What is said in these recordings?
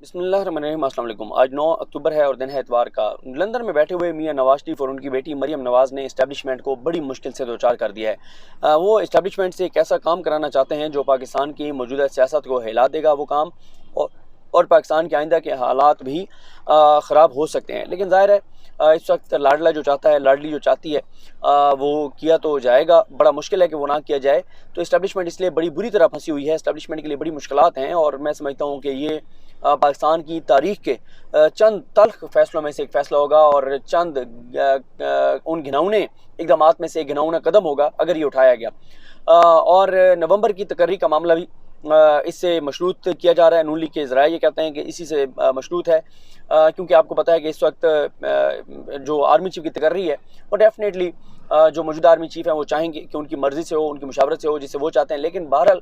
बिस्मिल्लाहिर्रहमानिर्रहीम। अस्सलाम वालेकुम। आज 9 अक्टूबर है और दिन है इतवार का। लंदन में बैठे हुए मियां नवाज शरीफ और उनकी बेटी मरियम नवाज ने इस्टेब्लिशमेंट को बड़ी मुश्किल से दो चार कर दिया है। वो इस्टेब्लिशमेंट से एक ऐसा काम कराना चाहते हैं जो पाकिस्तान की मौजूदा सियासत को हिला देगा वो काम, और, और पाकिस्तान के आइंदा के हालात भी ख़राब हो सकते हैं। लेकिन ज़ाहिर है इस वक्त लाडला जो चाहता है, लाडली जो चाहती है, वो किया तो जाएगा। बड़ा मुश्किल है कि वो ना किया जाए। तो इस्टेब्लिशमेंट इसलिए बड़ी बुरी तरह फंसी हुई है। इस्टेब्लिशमेंट के लिए बड़ी मुश्किलात हैं और मैं समझता हूँ कि ये पाकिस्तान की तारीख के चंद तल्ख फैसलों में से एक फ़ैसला होगा और चंद उन घिनौने इकदामात में से एक घिनौना कदम होगा अगर ये उठाया गया। और नवंबर की तकर्री का मामला भी इससे मशरूत किया जा रहा है। नून लीग के ज़राए ये कहते हैं कि इसी से मशरूत है, क्योंकि आपको पता है कि इस वक्त जो आर्मी चीफ की तकर्री है वो डेफिनेटली जो मौजूदा आर्मी चीफ हैं वो चाहेंगे कि उनकी मर्ज़ी से हो, उनकी मुशावरत से हो, जिसे वो चाहते हैं। लेकिन बहरहाल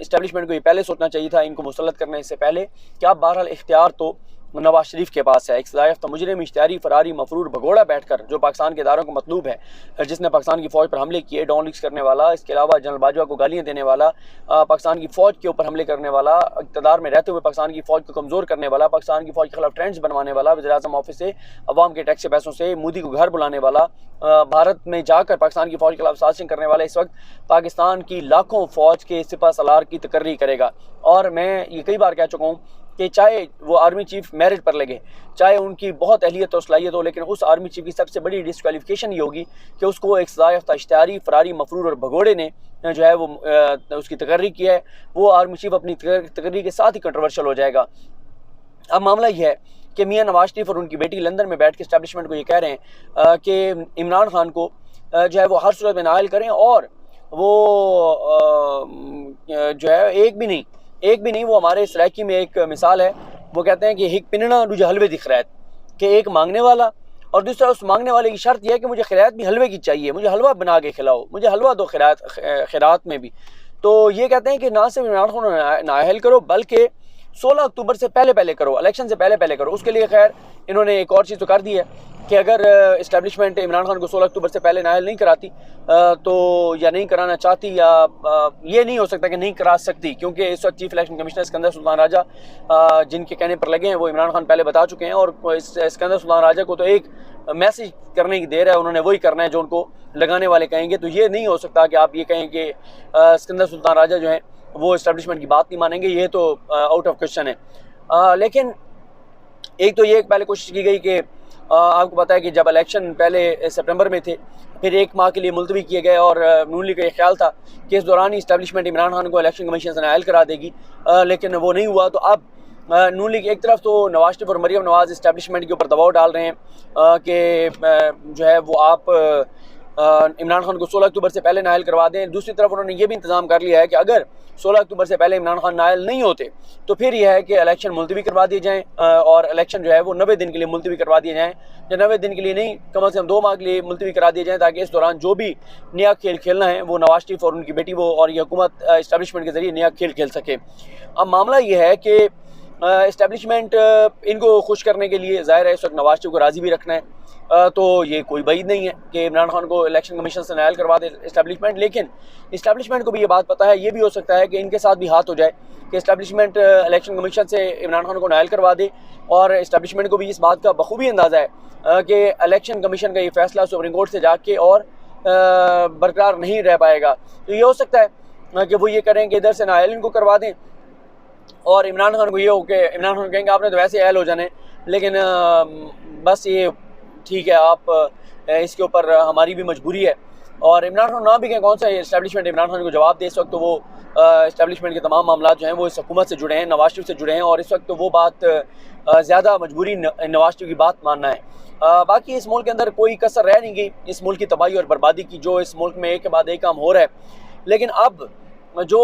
इस्टेब्लिशमेंट को ये पहले सोचना चाहिए था, इनको मुसल्लत करने से पहले, कि आप बहरहाल इख्तियार तो नवाज शरीफ के पास है। एक सजायाफ्ता मुजरिम, इश्तिहारी, फरारी, मफरूर, भगोड़ा बैठकर जो पाकिस्तान के इदारों को मतलूब है, जिसने पाकिस्तान की फ़ौज पर हमले किए, डॉन लीक्स करने वाला, इसके अलावा जनरल बाजवा को गालियाँ देने वाला, पाकिस्तान की फ़ौज के ऊपर हमले करने वाला, इक़्तिदार में रहते हुए पाकिस्तान की फ़ौज को कमज़ोर करने वाला, पाकिस्तान की फ़ौज के खिलाफ ट्रेंड्स बनवाने वाला, वज़ीर-ए-आज़म ऑफिस से अवाम के टैक्स के पैसों से मोदी को घर बुलाने वाला, भारत में जाकर पाकिस्तान की फ़ौज के खिलाफ साजिश करने वाला इस वक्त पाकिस्तान की लाखों फ़ौज के सिपह सलार की तकर्री करेगा। और मैं ये कई बार कह चुका हूँ कि चाहे वो आर्मी चीफ मेरिट पर लगे, चाहे उनकी बहुत अहलियत और सलाहियत हो, लेकिन उस आर्मी चीफ की सबसे बड़ी डिस्क्वालिफिकेशन ये होगी कि उसको एक सजायाफ्ता इश्तिहारी, फरारी, मफरूर और भगोड़े ने जो है वो उसकी तकर्री की है। वो आर्मी चीफ अपनी तकर्री के साथ ही कंट्रोवर्शियल हो जाएगा। अब मामला ये है कि मियां नवाज शरीफ और उनकी बेटी लंदन में बैठ के इस्टेब्लिशमेंट को ये कह रहे हैं कि इमरान खान को जो है वो हर सूरत में नाअहल करें, और वो जो है एक भी नहीं वो हमारे सराइकी में एक मिसाल है। वो कहते हैं कि हिक पिनना मुझे हलवे दिख रहा है, कि एक मांगने वाला और दूसरा उस मांगने वाले की शर्त यह है कि मुझे खैरात भी हलवे की चाहिए, मुझे हलवा बना के खिलाओ, मुझे हलवा दो खैरात में भी। तो ये कहते हैं कि ना सिर्फ इमरान खान को नाअहल करो, बल्कि 16 अक्टूबर से पहले करो, इलेक्शन से पहले करो। उसके लिए खैर इन्होंने एक और चीज़ तो कर दी है कि अगर इस्टेब्लिशमेंट इमरान खान को 16 अक्टूबर से पहले नाअहल नहीं कराती, तो या नहीं कराना चाहती, या ये नहीं हो सकता कि नहीं करा सकती, क्योंकि इस वक्त chief election commissioner Sikandar Sultan Raja जिनके कहने पर लगे हैं वो इमरान खान पहले बता चुके हैं, और सिकंदर सुल्तान राजा को तो एक मैसेज करने की देर है, उन्होंने वही करना है जो उनको लगाने वाले कहेंगे। तो ये नहीं हो सकता कि आप ये कहें कि सिकंदर सुल्तान राजा जो हैं वो इस्टेब्लिशमेंट की बात नहीं मानेंगे, ये तो आउट ऑफ क्वेश्चन है। लेकिन एक तो ये पहले कोशिश की गई कि आपको पता है कि जब इलेक्शन पहले सितंबर में थे, फिर एक माह के लिए मुलतवी किए गए, और नून लीग का ख्याल था कि इस दौरान ही इस्टेब्लिशमेंट इमरान खान को इलेक्शन कमीशन से नाअहल करा देगी, लेकिन वो नहीं हुआ। तो अब नून लीग एक तरफ तो नवाज शरीफ और मरियम नवाज इस्टेब्लिशमेंट के ऊपर दबाव डाल रहे हैं कि जो है वो आप इमरान खान को 16 अक्टूबर से पहले नाअहल करवा दें। दूसरी तरफ उन्होंने ये भी इंतज़ाम कर लिया है कि अगर 16 अक्टूबर से पहले इमरान खान नाअहल नहीं होते तो फिर यह है कि इलेक्शन मुलतवी करवा दिए जाएँ, और इलेक्शन जो है वो 90 दिन के लिए मुलतवी करवा दिए जाएँ, या 90 दिन के लिए नहीं, कम से कम 2 माह के लिए मुलतवी करा दिए जाएँ, ताकि इस दौरान जो भी नया खेल खेलना है वो नवाज शरीफ और उनकी बेटी वो और ये हुकूमत इस्टेब्लिशमेंट के ज़रिए नया खेल खेल सके। अब मामला ये है कि इस्टेब्लिशमेंट इनको खुश करने के लिए ज़ाहिर है इस वक्त नवाज शरीफ को राज़ी भी रखना है, तो ये कोई बात नहीं है कि इमरान खान को इलेक्शन कमीशन से नाअहल करवा दे इस्टेब्लिशमेंट। लेकिन इस्टेब्लिशमेंट को भी ये बात पता है, ये भी हो सकता है कि इनके साथ भी हाथ हो जाए कि इस्टेब्लिशमेंट इलेक्शन कमीशन से इमरान खान को नाअहल करवा दे, और इस्टेब्लिशमेंट को भी इस बात का बखूबी अंदाज़ा है कि इलेक्शन कमीशन का ये फैसला सुप्रीम कोर्ट से जाके और बरकरार नहीं रह पाएगा। तो ये हो सकता है कि वो ये करें कि इधर से नाअहल इनको करवा दें, और इमरान खान को ये हो कि इमरान खान कहेंगे आपने तो वैसे अहल हो जाने, लेकिन बस ये ठीक है, आप इसके ऊपर हमारी भी मजबूरी है। और इमरान खान ना भी कहें, कौन सा इस्टेब्लिशमेंट इमरान खान को जवाब दे। इस वक्त तो वो इस्टेब्लिशमेंट के तमाम मामला जो हैं वो इस हुकूमत से जुड़े हैं, नवाज शरीफ से जुड़े हैं, और इस वक्त तो वो बात ज़्यादा मजबूरी नवाज शरीफ की बात मानना है। बाकी इस मुल्क के अंदर कोई कसर रह नहीं गई इस मुल्क की तबाही और बर्बादी की, जो इस मुल्क में एक के बाद एक काम हो रहा है। लेकिन अब जो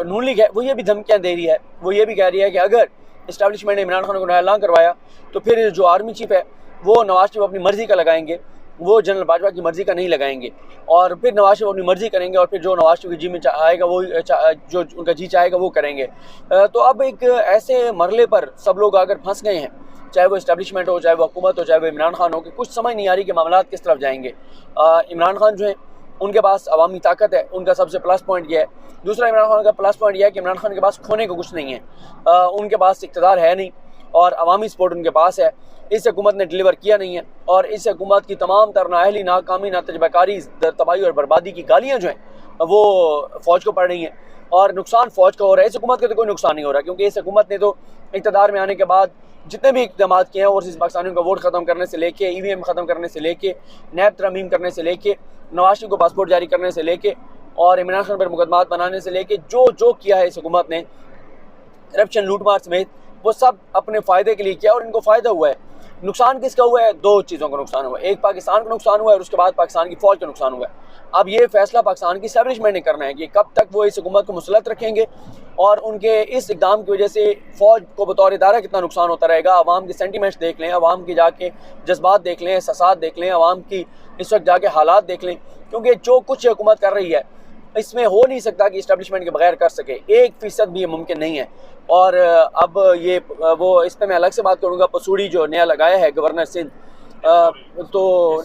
नून लीग है वो ये भी धमकियाँ दे रही है, वो ये भी कह रही है कि अगर इस्टेब्लिशमेंट ने इमरान खान को नाअहल ना करवाया तो फिर जो आर्मी चीफ है वो नवाज शरीफ अपनी मर्ज़ी का लगाएंगे, वो जनरल बाजवा की मर्ज़ी का नहीं लगाएंगे, और फिर नवाज शरीफ अपनी मर्ज़ी करेंगे, और फिर जो नवाज शरीफ के जी में आएगा वो जो उनका जी चाहेगा वो करेंगे। तो अब एक ऐसे मरले पर सब लोग आकर फंस गए हैं, चाहे वो इस्टेब्लिशमेंट हो, चाहे वो हुकूमत हो, चाहे वो इमरान खान हो, कि कुछ समझ नहीं आ रही कि मामला किस तरफ जाएंगे। इमरान खान जो हैं उनके पास अवामी ताकत है, उनका सबसे प्लस पॉइंट यह है। दूसरा, इमरान खान का प्लस पॉइंट यह है कि इमरान खान के पास खोने को कुछ नहीं है, उनके पास इक़्तिदार है नहीं और अवामी सपोर्ट उनके पास है। इस हुकूमत ने डिलीवर किया नहीं है और इस हुकूमत की तमाम तर नाअहली, नाकामी, नातजबाकारी, तबाही और बर्बादी की गालियाँ जो हैं वो फ़ौज को पड़ रही हैं और नुकसान फ़ौज का हो रहा है। इस हुकूमत का तो कोई नुकसान नहीं हो रहा, क्योंकि इस हुकूमत ने तो इक़्तिदार में आने के बाद जितने भी इक़दाम किए हैं, ओवरसीज़ पाकिस्तानियों का वोट ख़त्म करने से लेके, EVM ख़त्म करने से लेके, नैब तरमीम करने से लेके, नवाज शरीफ को पासपोर्ट जारी करने से लेके और इमरान खान पर मुकदमात बनाने से लेके जो किया है इस हुकूमत ने, करप्शन, लूटमार समेत, वो सब अपने फ़ायदे के लिए किया और इनको फ़ायदा हुआ है। नुकसान किसका हुआ है? दो चीज़ों का नुकसान हुआ है। एक, पाकिस्तान का नुकसान हुआ है और उसके बाद पाकिस्तान की फ़ौज का नुकसान हुआ है। अब ये फैसला पाकिस्तान की इस्टेब्लिशमेंट ने करना है कि कब तक वो इस हुकूमत को मुसलत रखेंगे और उनके इस इक़दाम की वजह से फ़ौज को बतौर इदारा कितना नुकसान होता रहेगा। अवाम के सेंटिमेंट्स देख लें, अवाम की जाके जज्बात देख लें, एहसासात देख लें, अवाम की इस वक्त जाके हालात देख लें, क्योंकि जो कुछ हुकूमत कर रही है इसमें हो नहीं सकता कि इस्टेब्लिशमेंट के बगैर कर सके, 1% भी ये मुमकिन नहीं है। और अब ये वो इस पर मैं अलग से बात करूँगा। पसूड़ी जो नया लगाया है गवर्नर सिंध, तो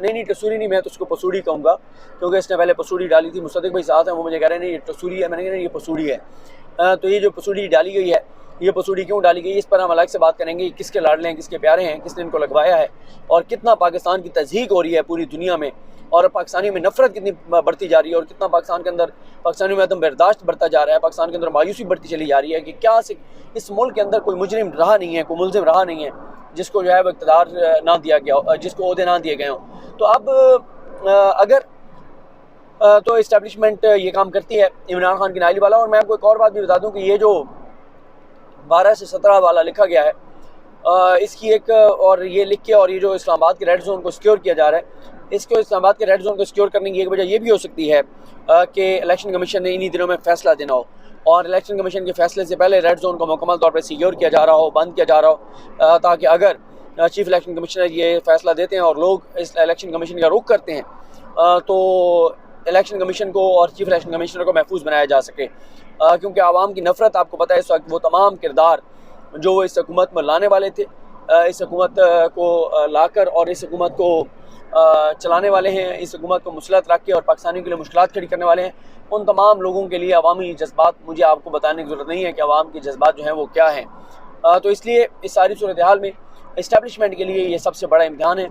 नहीं टसूरी नहीं, मैं तो उसको पसूड़ी कहूँगा, क्योंकि इसने पहले पसूड़ी डाली थी। मुसद्दिक भाई साथ हैं, वो मुझे कह रहे हैं नहीं ये टसूरी है, मैंने कहा नहीं ये पसूड़ी है। तो ये जो पसूड़ी डाली गई है, ये पसूड़ी क्यों डाली गई, इस पर हम अलग से बात करेंगे। किसके लाडले हैं, किसके प्यारे हैं, किसने इनको लगवाया है और कितना पाकिस्तान की तज़हीक हो रही है पूरी दुनिया में और पाकिस्तानियों में नफरत कितनी बढ़ती जा रही है और कितना पाकिस्तान के अंदर, पाकिस्तानियों में अदम बर्दाश्त बढ़ता जा रहा है, पाकिस्तान के अंदर मायूसी बढ़ती चली जा रही है कि क्या इस मुल्क के अंदर कोई मुजरिम रहा नहीं है, कोई मुलजिम रहा नहीं है जिसको जो है वो इक़्तिदार ना दिया गया हो, जिसको ओहदे ना दिए गए हों। तो अब अगर तो इस्टेब्लिशमेंट ये काम करती है इमरान खान की नाइली वाला। और मैं आपको एक और बात भी बता दूं कि ये जो 12 से 17 वाला लिखा गया है, इसकी एक और ये लिख के, और ये जो इस्लामाबाद के रेड जोन को सिक्योर किया जा रहा है, इसको इस्लामाबाद के रेड जोन को सिक्योर करने की एक वजह ये भी हो सकती है कि इलेक्शन कमीशन ने इन्हीं दिनों में फ़ैसला देना हो और इलेक्शन कमीशन के फ़ैसले से पहले रेड जोन को मुकम्मल तौर पर सिक्योर किया जा रहा हो, बंद किया जा रहा हो, ताकि अगर चीफ इलेक्शन कमिश्नर ये फ़ैसला देते हैं और लोग इस इलेक्शन कमीशन का रुख करते हैं तो इलेक्शन कमीशन को और चीफ इलेक्शन कमिश्नर को महफूज बनाया जा सके। क्योंकि आवाम की नफ़रत, आपको पता है इस वक्त वो तमाम किरदार जो वो इस हुकूमत में लाने वाले थे, इस हुकूमत को लाकर और इस हुकूमत को चलाने वाले हैं, इस हुकूमत को मुसलत रख के और पाकिस्तानियों के लिए मुश्किलात खड़ी करने वाले हैं, उन तमाम लोगों के लिए अवामी जज्बात, मुझे आपको बताने की ज़रूरत नहीं है कि अवाम के जज्बात जो हैं वो क्या हैं। तो इसलिए इस सारी सूरत हाल में इस्टेब्लिशमेंट के लिए ये सबसे बड़ा इम्तिहान है।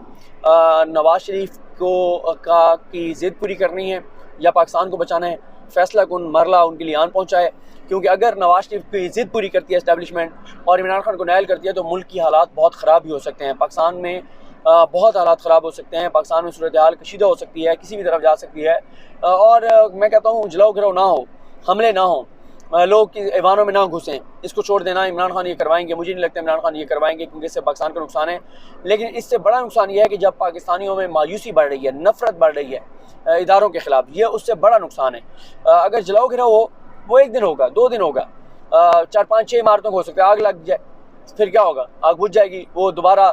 नवाज शरीफ को की ज़िद पूरी करनी है या पाकिस्तान को बचाना है, फ़ैसला कौन मरला उनके लिए आन पहुँचा है। क्योंकि अगर नवाज शरीफ की ज़िद पूरी करती है इस्टेब्लिशमेंट और इमरान खान को नायल करती है तो मुल्क की हालात बहुत ख़राब भी हो सकते हैं, पाकिस्तान में बहुत हालात ख़राब हो सकते हैं, पाकिस्तान में सूरत हाल कशीदा हो सकती है, किसी भी तरफ जा सकती है। और मैं कहता हूँ जलाओ गिराओ ना हो, हमले ना हो, लोग की ऐवानों में ना घुसें, इसको छोड़ देना। इमरान खान ये करवाएंगे, मुझे नहीं लगता इमरान खान ये करवाएंगे, क्योंकि इससे पाकिस्तान का नुकसान है। लेकिन इससे बड़ा नुकसान ये है कि जब पाकिस्तानियों में मायूसी बढ़ रही है, नफ़रत बढ़ रही है इदारों के ख़िलाफ़, ये उससे बड़ा नुकसान है। अगर जलाओ गिराओ हो वो एक दिन होगा, 2 दिन होगा, 4, 5, 6 इमारतों को हो सकता है आग लग जाए, फिर क्या होगा, आग बुझ जाएगी, वो दोबारा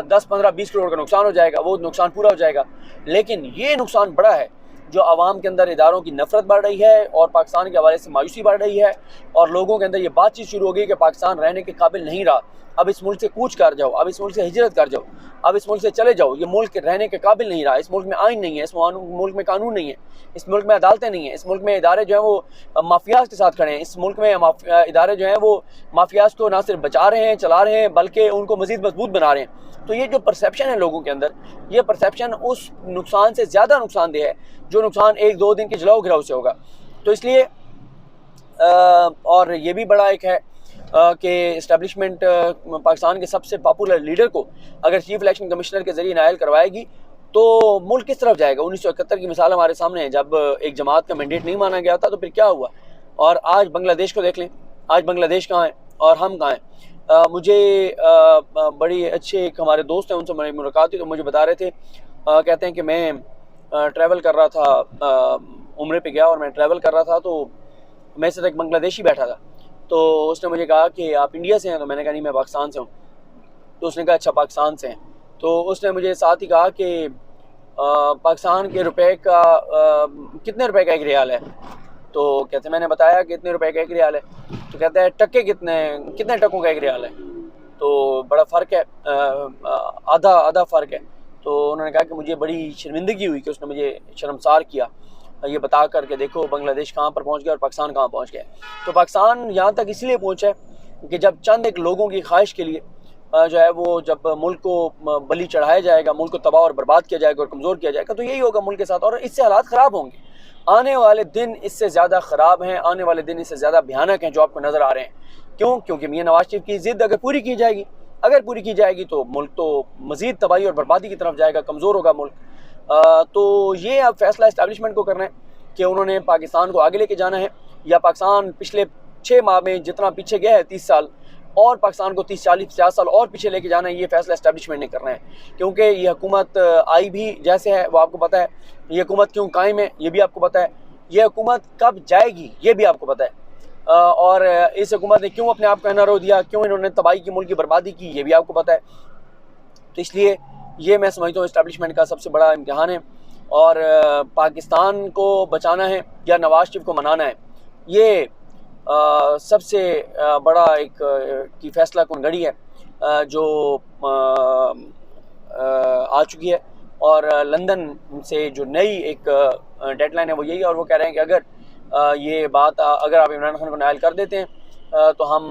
10, 15, 20 करोड़ का नुकसान हो जाएगा, वो नुकसान पूरा हो जाएगा। लेकिन ये नुकसान बड़ा है जो आवाम के अंदर इदारों की नफ़रत बढ़ रही है और पाकिस्तान के हवाले से मायूसी बढ़ रही है और लोगों के अंदर ये बातचीत शुरू हो गई कि पाकिस्तान रहने के काबिल नहीं रहा, अब इस मुल्क से कूच कर जाओ, अब इस मुल्क से हिजरत कर जाओ, अब इस मुल्क से चले जाओ, ये मुल्क रहने के काबिल नहीं रहा, इस मुल्क में आइन नहीं है, इस मुल्क में कानून नहीं है, इस मुल्क में अदालतें नहीं हैं, इस मुल्क में इदारे जो हैं वो माफियाज के साथ खड़े हैं, इस मुल्क में इदारे जो हैं वो माफियाज को ना सिर्फ बचा रहे हैं, चला रहे हैं, बल्कि उनको मज़ीद मजबूत बना रहे हैं। तो ये जो परसेप्शन है लोगों के अंदर, ये परसेप्शन उस नुकसान से ज़्यादा नुकसानदेह है जो नुकसान 1-2 दिन के जलाओ गिराओ से होगा। तो इसलिए और ये भी बड़ा एक है कि इस्टेब्लिशमेंट पाकिस्तान के सबसे पॉपुलर लीडर को अगर चीफ इलेक्शन कमिश्नर के ज़रिए नायल करवाएगी तो मुल्क किस तरफ जाएगा। 1971 की मिसाल हमारे सामने है, जब एक जमात का मैंडेट नहीं माना गया था तो फिर क्या हुआ। और आज बांग्लादेश को देख लें, आज बांग्लादेश कहाँ है और हम कहाँ हैं। मुझे बड़ी अच्छे एक हमारे दोस्त हैं, उनसे मेरी मुलाकात हुई तो मुझे बता रहे थे, कहते हैं कि मैं ट्रैवल कर रहा था, उम्रे पे गया और मैं ट्रैवल कर रहा था तो मेरे साथ एक बांग्लादेशी बैठा था। तो उसने मुझे कहा कि आप इंडिया से हैं, तो मैंने कहा नहीं मैं पाकिस्तान से हूँ। तो उसने कहा अच्छा पाकिस्तान से हैं। तो उसने मुझे साथ ही कहा कि पाकिस्तान के रुपए का कितने रुपए का एक रियाल है। तो कहते मैंने बताया कि इतने रुपए का एक रियाल है। तो कहता है टक्के कितने टकों का एक रियाल है। तो बड़ा फ़र्क है, आधा फ़र्क है। तो उन्होंने कहा कि मुझे बड़ी शर्मिंदगी हुई कि उसने मुझे शर्मसार किया, ये बता कर के देखो बांग्लादेश कहाँ पर पहुँच गया और पाकिस्तान कहाँ पहुँच गया। तो पाकिस्तान यहाँ तक इसलिए पहुँचा है कि जब चंद एक लोगों की ख्वाहिश के लिए जो है वो जब मुल्क को बलि चढ़ाया जाएगा, मुल्क को तबाह और बर्बाद किया जाएगा और कमज़ोर किया जाएगा, तो यही होगा मुल्क के साथ, और इससे हालात ख़राब होंगे। आने वाले दिन इससे ज़्यादा ख़राब हैं, आने वाले दिन इससे ज़्यादा भयानक हैं जो आपको नज़र आ रहे हैं। क्यों? क्योंकि मियां नवाज शरीफ की ज़िद अगर पूरी की जाएगी, तो मुल्क तो मज़ीद तबाही और बर्बादी की तरफ जाएगा, कमज़ोर होगा मुल्क। तो ये अब फैसला इस्टेब्लिशमेंट को करना है कि उन्होंने पाकिस्तान को आगे लेके जाना है, या पाकिस्तान पिछले 6 माह में जितना पीछे गया है 30 साल, और पाकिस्तान को 30, 40, 50 साल और पीछे लेके जाना है। ये फैसला इस्टेब्लिशमेंट ने करना है, क्योंकि ये हुकूमत आई भी जैसे है वो आपको पता है, ये हुकूमत क्यों कायम है ये भी आपको पता है, ये हुकूमत कब जाएगी ये भी आपको पता है, और इस हुकूमत ने क्यों अपने आप को एनआरओ दिया, क्यों इन्होंने तबाही की, मुल्क की बर्बादी की, ये भी आपको पता है। तो इसलिए ये मैं समझता हूँ इस्टेब्लिशमेंट का सबसे बड़ा इम्तिहान है, और पाकिस्तान को बचाना है या नवाज शरीफ को मनाना है, ये सबसे बड़ा एक की फैसला कुन घड़ी है जो आ चुकी है। और लंदन से जो नई एक डेडलाइन है वो यही है, और वो कह रहे हैं कि अगर ये बात अगर आप इमरान खान को नायल कर देते हैं तो हम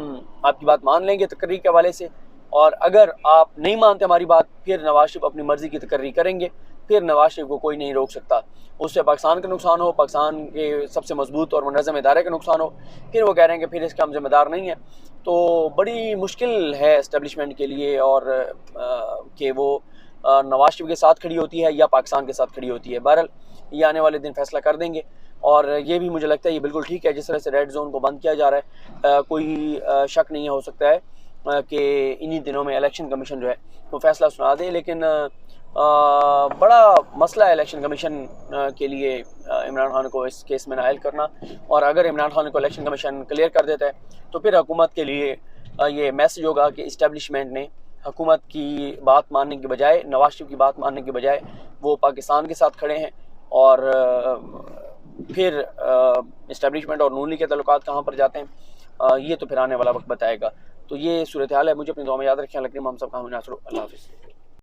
आपकी बात मान लेंगे तकर्री के हवाले से, और अगर आप नहीं मानते हमारी बात फिर नवाज शरीफ अपनी मर्ज़ी की तकर्री करेंगे, फिर नवाज शरीफ को कोई नहीं रोक सकता। उससे पाकिस्तान का नुकसान हो, पाकिस्तान के सबसे मजबूत और मुनज़्ज़म इदारे का नुकसान हो, फिर वो कह रहे हैं कि फिर इसका हम ज़िम्मेदार नहीं है। तो बड़ी मुश्किल है इस्टेब्लिशमेंट के लिए, और कि वो नवाज शरीफ के साथ खड़ी होती है या पाकिस्तान के साथ खड़ी होती है। बहरहाल ये आने वाले दिन फैसला कर देंगे, और ये भी मुझे लगता है ये बिल्कुल ठीक है जिस तरह से रेड जोन को बंद किया जा रहा है। कोई शक नहीं हो सकता है कि इन्हीं दिनों में इलेक्शन कमीशन जो है वो फैसला सुना दे, लेकिन बड़ा मसला है इलेक्शन कमीशन के लिए इमरान खान को इस केस में नायल करना। और अगर इमरान खान को इलेक्शन कमीशन क्लियर कर देता है तो फिर हुकूमत के लिए ये मैसेज होगा कि इस्टेब्लिशमेंट ने हुकूमत की बात मानने के बजाय, नवाज शरीफ की बात मानने के बजाय वो पाकिस्तान के साथ खड़े हैं, और फिर इस्टेब्लिशमेंट और नून लीग के ताल्लुकात कहाँ पर जाते हैं ये तो फिर आने वाला वक्त बताएगा। तो ये सूरत हाल है। मुझे अपनी दुआ में याद रखें। हम सब काम नासर। अल्लाह हाफ़िज़।